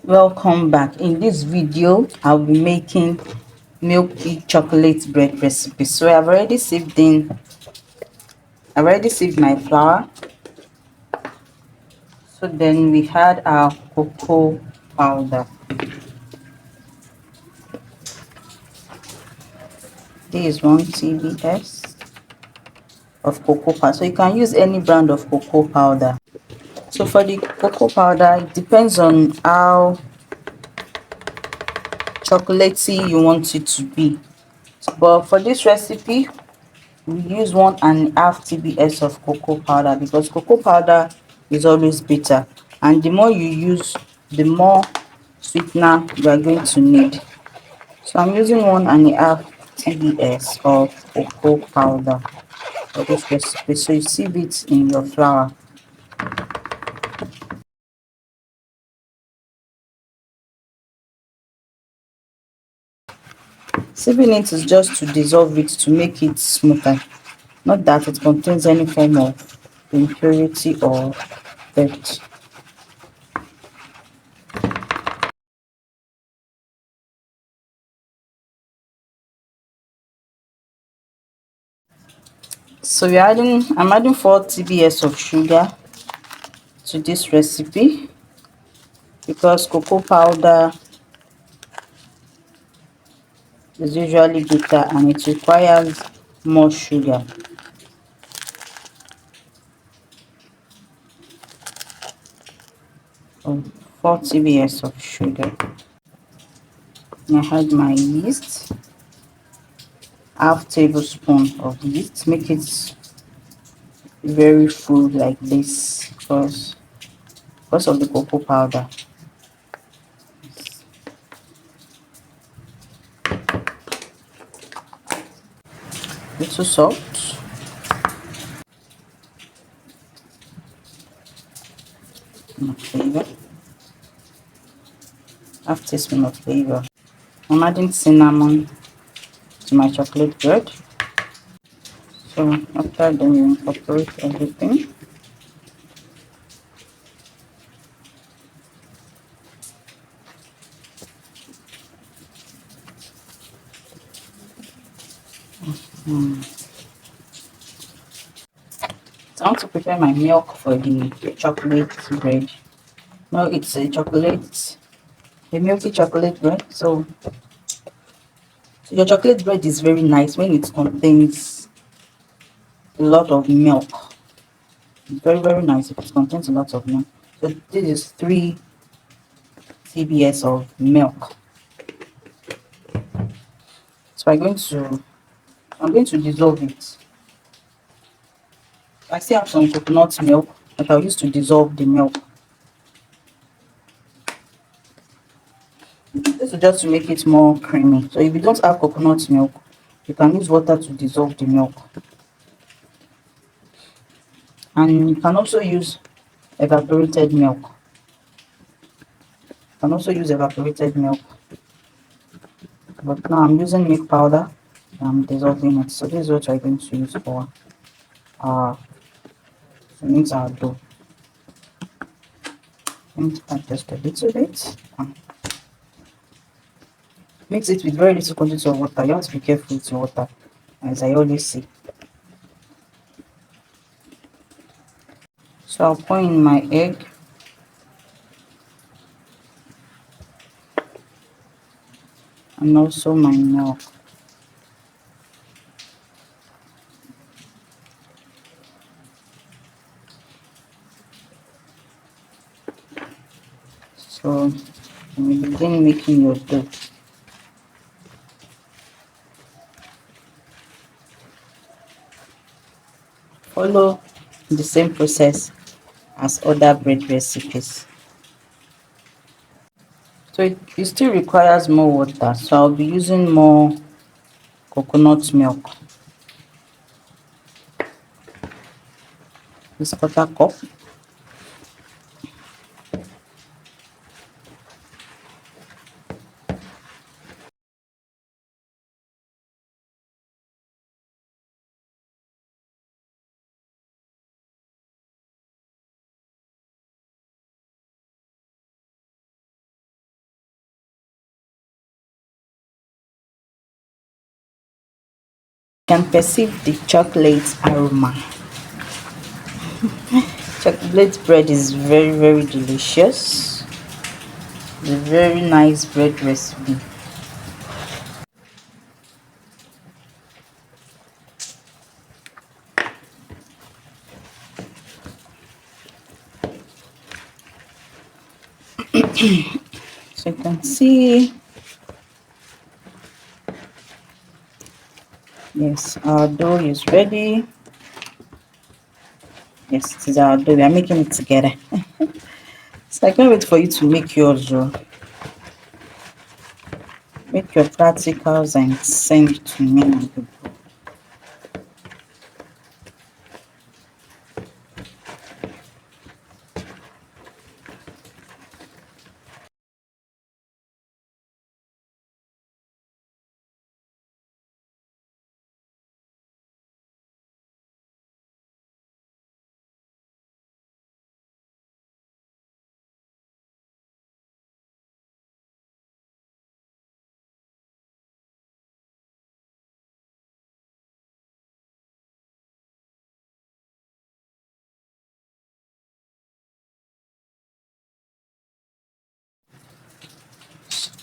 Welcome back. In this video I'll be making milky chocolate bread recipe. So I've already sieved my flour. So then we had our cocoa powder. This is 1 tbs of cocoa powder, so you can use any brand of cocoa powder. So for the cocoa powder, it depends on how chocolatey you want it to be, but for this recipe we use 1.5 tbs of cocoa powder, because cocoa powder is always bitter, and the more you use, the more sweetener you are going to need. So I'm using 1.5 tbs of cocoa powder for this recipe. So you sieve it in your flour. Sieving it is just to dissolve it, to make it smoother, not that it contains any form of impurity or dirt. So I'm adding 4 tbs of sugar to this recipe, because cocoa powder is usually bitter and it requires more sugar. So 4 tbs of sugar. I add my yeast, half tablespoon of yeast. Make it very full like this, because of the cocoa powder. Little salt, flavor, half teaspoon of flavor. I'm adding cinnamon to my chocolate bread. So after then you incorporate everything. So I want to prepare my milk for the chocolate bread. No, it's a milky chocolate bread. So your chocolate bread is very nice when it contains a lot of milk. It's very, very nice if it contains a lot of milk. So this is 3 tbs of milk. So I'm going to dissolve it. I still have some coconut milk that I'll use to dissolve the milk. This is just to make it more creamy. So if you don't have coconut milk, you can use water to dissolve the milk. And you can also use evaporated milk. But now I'm using milk powder. I'm dissolving it. So this is what we're going to use for our to mix our dough. And add just a little bit. Mix it with very little quantity of water. You have to be careful with your water, as I always say. So I'll pour in my egg, and also my milk. So when you begin making your dough, follow the same process as other bread recipes. So it still requires more water, so I'll be using more coconut milk. This quarter cup. can perceive the chocolate aroma. Chocolate bread is very delicious. It's a very nice bread recipe. So you can see, yes, our dough is ready. Yes, it is our dough. We are making it together. So I can't wait for you to make yours. Make your practicals and send to me.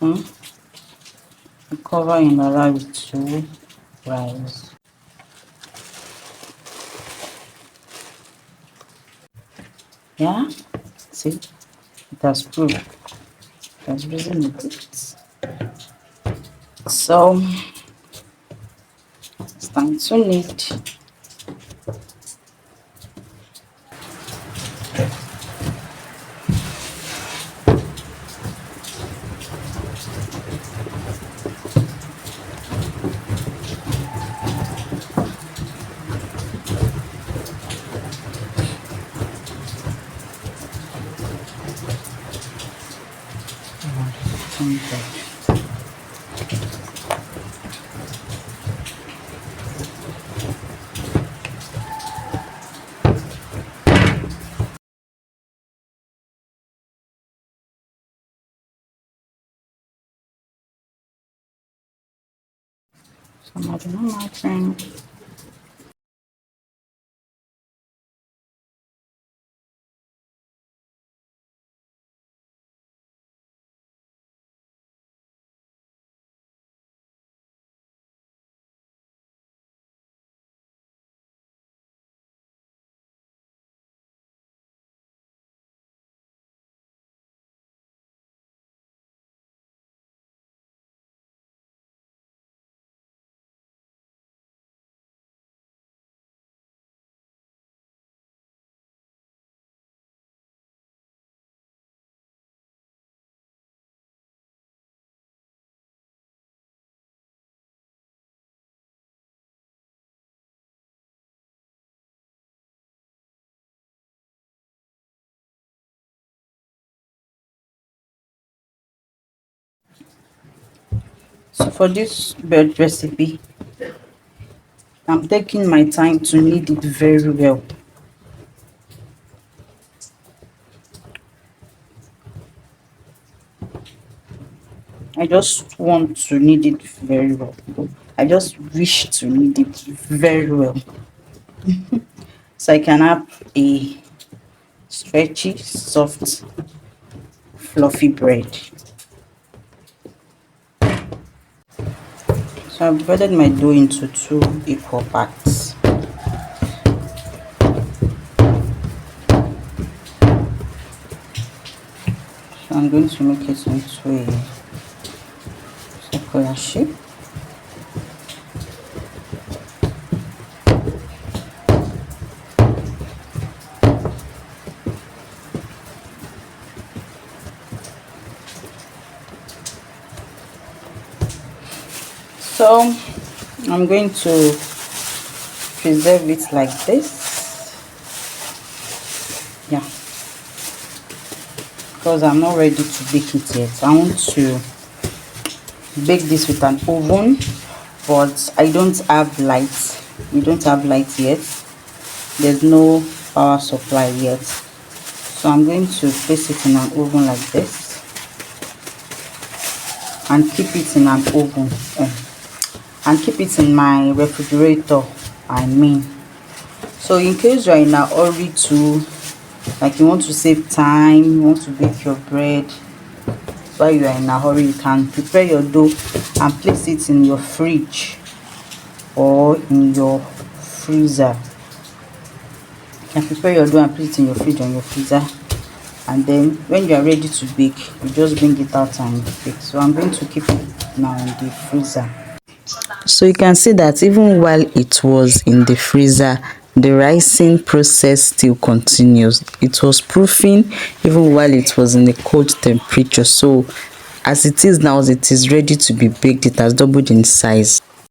Hmm? Cover and allow it to rise. Yeah, see, it has proved. It has risen a bit. So it's time to knead. Some margarine. So for this bread recipe, I'm taking my time to knead it very well. I just want to knead it very well. I just wish to knead it very well. So I can have a stretchy, soft, fluffy bread. So I've divided my dough into 2 equal parts. So I'm going to make it into a circular shape. So I'm going to preserve it like this. Yeah, because I'm not ready to bake it yet. I want to bake this with an oven, but I don't have light. We don't have light yet. There's no power supply yet. So I'm going to place it in an oven like this and keep it in an oven. and keep it in my refrigerator. I mean, so in case you are in a hurry to, like, you want to save time, you want to bake your bread while you are in a hurry, you can prepare your dough and place it in your fridge or in your freezer. You can prepare your dough and put it in your fridge or your freezer, and then when you are ready to bake, you just bring it out and bake. So I'm going to keep it now in the freezer. So you can see that even while it was in the freezer, the rising process still continues. It was proofing even while it was in a cold temperature. So as it is now, it is ready to be baked. It has doubled in size.